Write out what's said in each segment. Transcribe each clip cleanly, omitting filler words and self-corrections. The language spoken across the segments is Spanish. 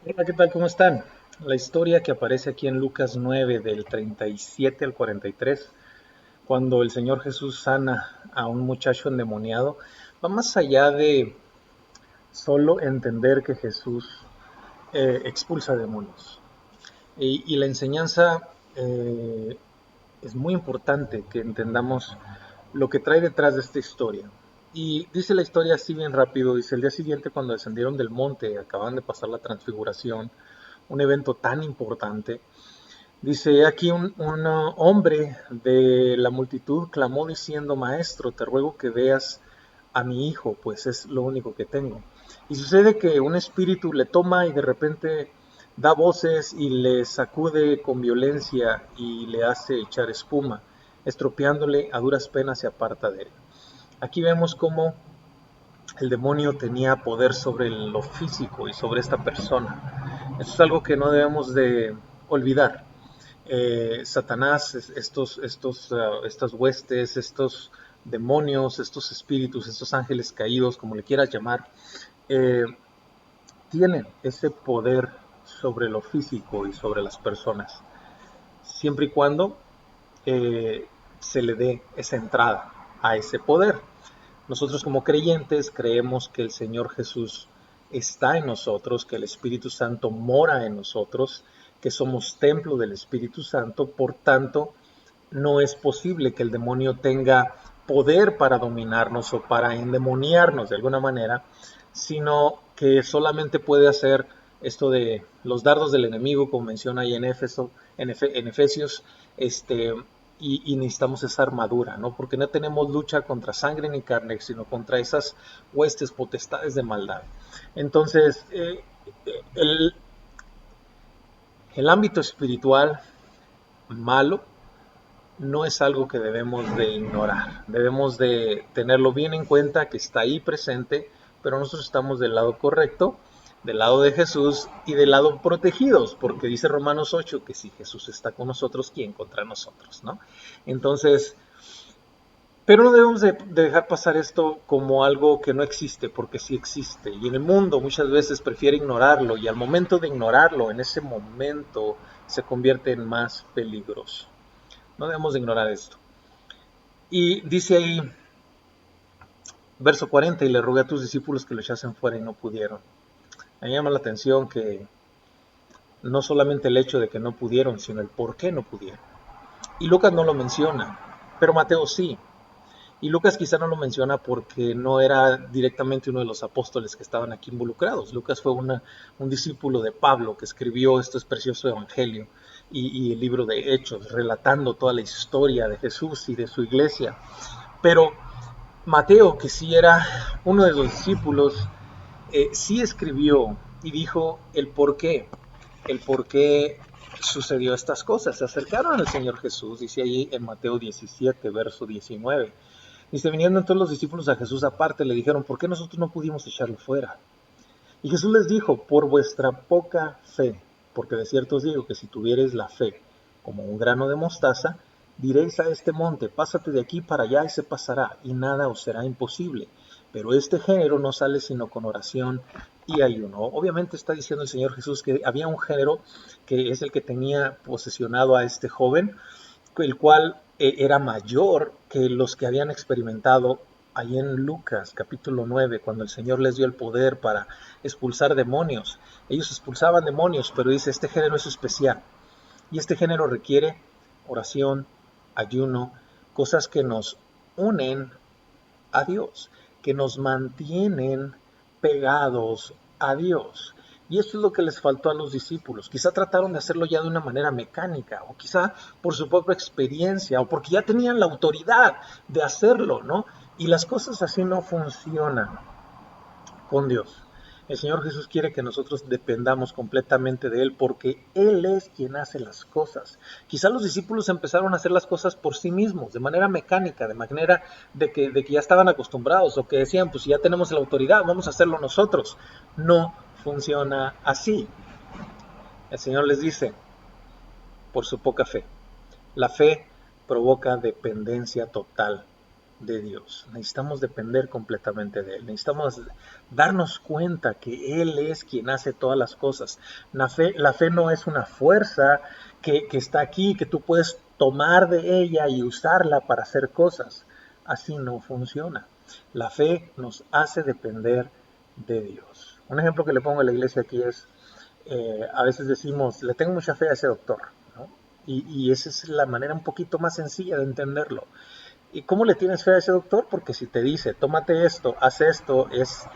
Hola, ¿qué tal? ¿Cómo están? La historia que aparece aquí en Lucas 9 del 37 al 43, cuando el Señor Jesús sana a un muchacho endemoniado, va más allá de solo entender que Jesús expulsa demonios. Y la enseñanza es muy importante que entendamos lo que trae detrás de esta historia. Y dice la historia así bien rápido, dice, el día siguiente cuando descendieron del monte, acaban de pasar la transfiguración, un evento tan importante. Dice aquí un hombre de la multitud clamó diciendo, Maestro, te ruego que veas a mi hijo, pues es lo único que tengo. Y sucede que un espíritu le toma y de repente da voces y le sacude con violencia y le hace echar espuma, estropeándole a duras penas se aparta de él. Aquí vemos cómo el demonio tenía poder sobre lo físico y sobre esta persona. Eso es algo que no debemos de olvidar. Satanás, estas huestes, estos demonios, estos espíritus, estos ángeles caídos, como le quieras llamar, eh, tienen ese poder sobre lo físico y sobre las personas, siempre y cuando eh, se le dé esa entrada a ese poder. Nosotros como creyentes creemos que el Señor Jesús está en nosotros, que el Espíritu Santo mora en nosotros, que somos templo del Espíritu Santo, por tanto, no es posible que el demonio tenga poder para dominarnos o para endemoniarnos de alguna manera, sino que solamente puede hacer esto de los dardos del enemigo, como menciona ahí en Efesios, y necesitamos esa armadura, ¿no? Porque no tenemos lucha contra sangre ni carne, sino contra esas huestes, potestades de maldad. Entonces, el, el ámbito espiritual malo no es algo que debemos de ignorar. Debemos de tenerlo bien en cuenta que está ahí presente, pero nosotros estamos del lado correcto, del lado de Jesús y del lado protegidos, porque dice Romanos 8 que si Jesús está con nosotros, ¿quién contra nosotros? ¿No? Entonces, pero no debemos de dejar pasar esto como algo que no existe, porque sí existe. Y en el mundo muchas veces prefiere ignorarlo y al momento de ignorarlo, en ese momento se convierte en más peligroso. No debemos de ignorar esto. Y dice ahí, verso 40, y le rogué a tus discípulos que lo echasen fuera y no pudieron. A mí me llama la atención que no solamente el hecho de que no pudieron, sino el por qué no pudieron. Y Lucas no lo menciona, pero Mateo sí. Y Lucas quizá no lo menciona porque no era directamente uno de los apóstoles que estaban aquí involucrados. Lucas fue un discípulo de Pablo que escribió este precioso evangelio y el libro de Hechos, relatando toda la historia de Jesús y de su iglesia. Pero Mateo, que sí era uno de los discípulos, sí escribió y dijo el por qué sucedió estas cosas. Se acercaron al Señor Jesús, dice ahí en Mateo 17, verso 19. Dice, viniendo entonces los discípulos a Jesús aparte, le dijeron, ¿por qué nosotros no pudimos echarlo fuera? Y Jesús les dijo, por vuestra poca fe, porque de cierto os digo que si tuviereis la fe como un grano de mostaza, diréis a este monte, pásate de aquí para allá y se pasará, y nada os será imposible. Pero este género no sale sino con oración y ayuno. Obviamente está diciendo el Señor Jesús que había un género que es el que tenía posesionado a este joven, el cual era mayor que los que habían experimentado ahí en Lucas capítulo 9, cuando el Señor les dio el poder para expulsar demonios. Ellos expulsaban demonios, pero dice, este género es especial. Y este género requiere oración, ayuno, cosas que nos unen a Dios, que nos mantienen pegados a Dios. Y esto es lo que les faltó a los discípulos. Quizá trataron de hacerlo ya de una manera mecánica, o quizá por su propia experiencia, o porque ya tenían la autoridad de hacerlo, ¿no? Y las cosas así no funcionan con Dios. El Señor Jesús quiere que nosotros dependamos completamente de Él porque Él es quien hace las cosas. Quizá los discípulos empezaron a hacer las cosas por sí mismos, de manera mecánica, de manera de que ya estaban acostumbrados o que decían, pues si ya tenemos la autoridad, vamos a hacerlo nosotros. No funciona así. El Señor les dice, por su poca fe. La fe provoca dependencia total. de Dios. Necesitamos depender completamente de Él. Necesitamos darnos cuenta que Él es quien hace todas las cosas. La fe no es una fuerza que está aquí, que tú puedes tomar de ella y usarla para hacer cosas. Así no funciona. La fe nos hace depender de Dios. Un ejemplo que le pongo a la iglesia aquí es, a veces decimos, le tengo mucha fe a ese doctor, ¿no? Y esa es la manera un poquito más sencilla de entenderlo. ¿Y cómo le tienes fe a ese doctor? Porque si te dice, tómate esto, haz esto,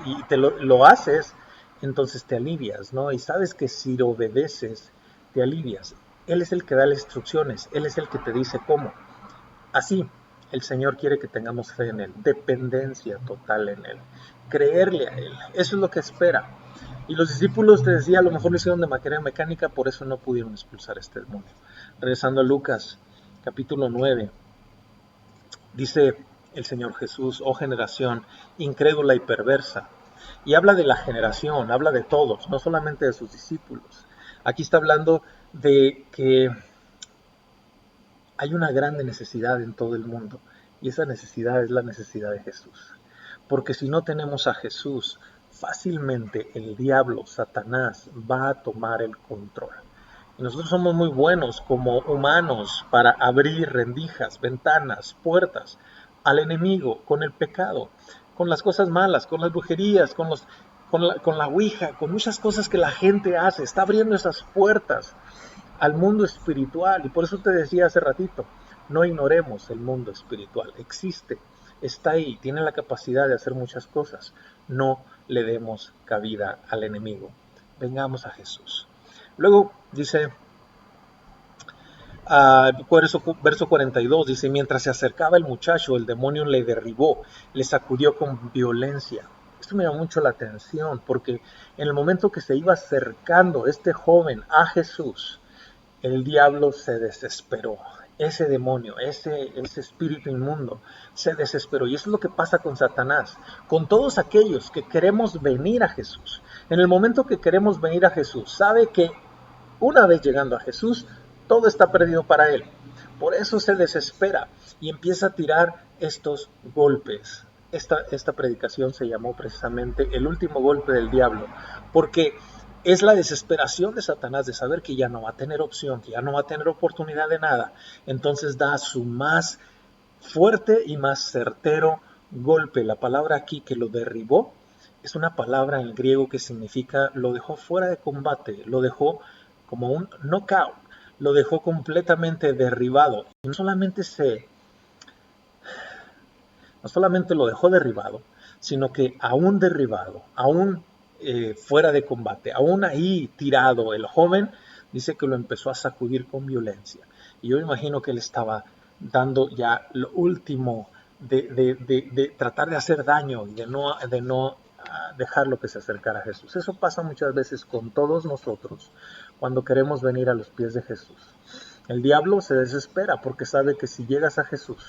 y te lo haces, entonces te alivias, ¿no? Y sabes que si lo obedeces, te alivias. Él es el que da las instrucciones, Él es el que te dice cómo. Así, el Señor quiere que tengamos fe en Él, dependencia total en Él, creerle a Él. Eso es lo que espera. Y los discípulos, te decía, a lo mejor lo hicieron de manera mecánica, por eso no pudieron expulsar este demonio. Regresando a Lucas, capítulo 9, dice el Señor Jesús: oh generación incrédula y perversa. Y habla de la generación, habla de todos, no solamente de sus discípulos. Aquí está hablando de que hay una grande necesidad en todo el mundo, y esa necesidad es la necesidad de Jesús. Porque si no tenemos a Jesús, fácilmente el diablo, Satanás, va a tomar el control. Y nosotros somos muy buenos como humanos para abrir rendijas, ventanas, puertas al enemigo con el pecado, con las cosas malas, con las brujerías, con la ouija, con muchas cosas que la gente hace. Está abriendo esas puertas al mundo espiritual. Y por eso te decía hace ratito, no ignoremos el mundo espiritual. Existe, está ahí, tiene la capacidad de hacer muchas cosas. No le demos cabida al enemigo. Vengamos a Jesús. Luego dice, verso 42, dice: mientras se acercaba el muchacho, el demonio le derribó, le sacudió con violencia. Esto me llamó mucho la atención, porque en el momento que se iba acercando este joven a Jesús, el diablo se desesperó. Ese demonio, ese espíritu inmundo, se desesperó. Y eso es lo que pasa con Satanás, con todos aquellos que queremos venir a Jesús. En el momento que queremos venir a Jesús, sabe que una vez llegando a Jesús, todo está perdido para él. Por eso se desespera y empieza a tirar estos golpes. Esta predicación se llamó precisamente el último golpe del diablo, porque es la desesperación de Satanás de saber que ya no va a tener opción, que ya no va a tener oportunidad de nada. Entonces da su más fuerte y más certero golpe. La palabra aquí que lo derribó es una palabra en griego que significa lo dejó fuera de combate, lo dejó como un knockout, lo dejó completamente derribado. Y no solamente lo dejó derribado, sino que aún derribado, aún fuera de combate, aún ahí tirado, el joven dice que lo empezó a sacudir con violencia. Y yo imagino que él estaba dando ya lo último de tratar de hacer daño y de no dejarlo que se acercara a Jesús. Eso pasa muchas veces con todos nosotros cuando queremos venir a los pies de Jesús. El diablo se desespera porque sabe que si llegas a Jesús,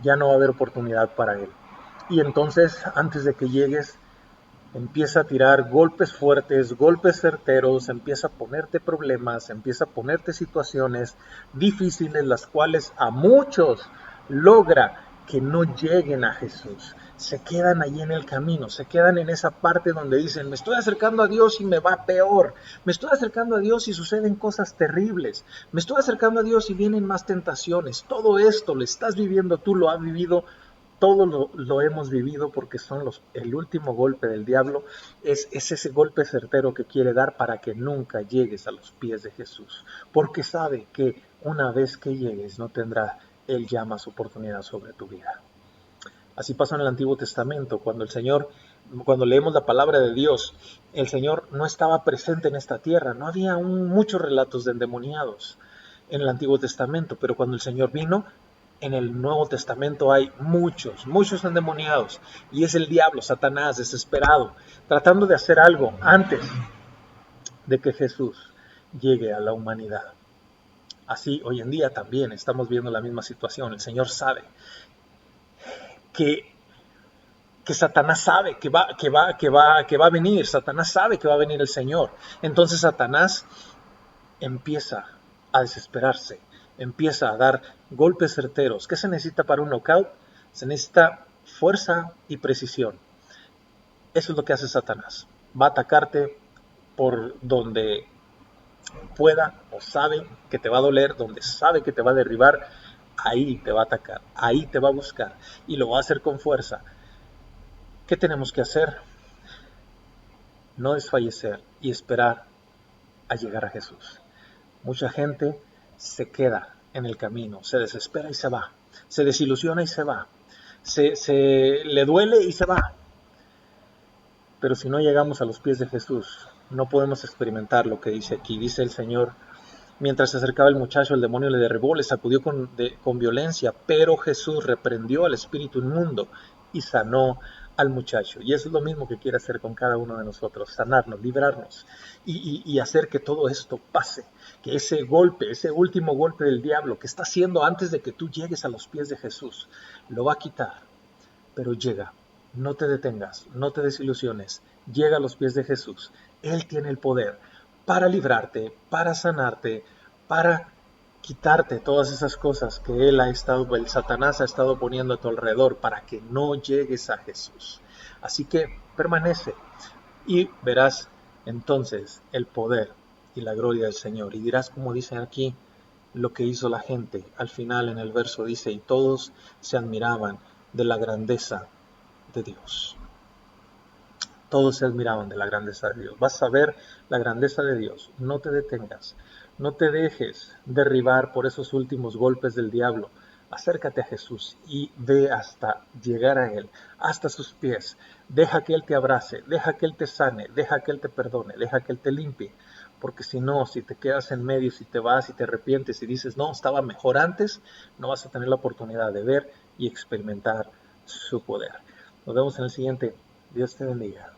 ya no va a haber oportunidad para él. Y entonces, antes de que llegues, empieza a tirar golpes fuertes, golpes certeros, empieza a ponerte problemas, empieza a ponerte situaciones difíciles, las cuales a muchos logra que no lleguen a Jesús. Se quedan allí en el camino, se quedan en esa parte donde dicen: me estoy acercando a Dios y me va peor, me estoy acercando a Dios y suceden cosas terribles, me estoy acercando a Dios y vienen más tentaciones. Todo esto lo estás viviendo tú, lo has vivido, todo lo hemos vivido, porque son el último golpe del diablo, es ese golpe certero que quiere dar para que nunca llegues a los pies de Jesús, porque sabe que una vez que llegues no tendrá él ya más oportunidad sobre tu vida. Así pasó en el Antiguo Testamento, cuando leemos la palabra de Dios, el Señor no estaba presente en esta tierra, no había aún muchos relatos de endemoniados en el Antiguo Testamento, pero cuando el Señor vino, en el Nuevo Testamento hay muchos endemoniados, y es el diablo, Satanás, desesperado, tratando de hacer algo antes de que Jesús llegue a la humanidad. Así hoy en día también estamos viendo la misma situación. El Señor sabe que Satanás sabe que va a venir, Satanás sabe que va a venir el Señor. Entonces Satanás empieza a desesperarse, empieza a dar golpes certeros. ¿Qué se necesita para un knockout? Se necesita fuerza y precisión. Eso es lo que hace Satanás. Va a atacarte por donde pueda o sabe que te va a doler, donde sabe que te va a derribar, ahí te va a atacar, ahí te va a buscar y lo va a hacer con fuerza. ¿Qué tenemos que hacer? No desfallecer y esperar a llegar a Jesús. Mucha gente se queda en el camino, se desespera y se va, se desilusiona y se va, se le duele y se va. Pero si no llegamos a los pies de Jesús, no podemos experimentar lo que dice aquí. Dice el Señor: mientras se acercaba el muchacho, el demonio le derribó, le sacudió con violencia, pero Jesús reprendió al espíritu inmundo y sanó al muchacho. Y eso es lo mismo que quiere hacer con cada uno de nosotros: sanarnos, librarnos y hacer que todo esto pase, que ese golpe, ese último golpe del diablo que está haciendo antes de que tú llegues a los pies de Jesús, lo va a quitar. Pero llega, no te detengas, no te desilusiones, llega a los pies de Jesús. Él tiene el poder para librarte, para sanarte, para quitarte todas esas cosas que el Satanás ha estado poniendo a tu alrededor para que no llegues a Jesús. Así que permanece y verás entonces el poder y la gloria del Señor. Y dirás, como dice aquí, lo que hizo la gente. Al final en el verso dice: y todos se admiraban de la grandeza de Dios. Todos se admiraban de la grandeza de Dios. Vas a ver la grandeza de Dios. No te detengas. No te dejes derribar por esos últimos golpes del diablo. Acércate a Jesús y ve hasta llegar a Él, hasta sus pies. Deja que Él te abrace, deja que Él te sane, deja que Él te perdone, deja que Él te limpie. Porque si no, si te quedas en medio, si te vas y te arrepientes y dices, no, estaba mejor antes, no vas a tener la oportunidad de ver y experimentar su poder. Nos vemos en el siguiente. Dios te bendiga.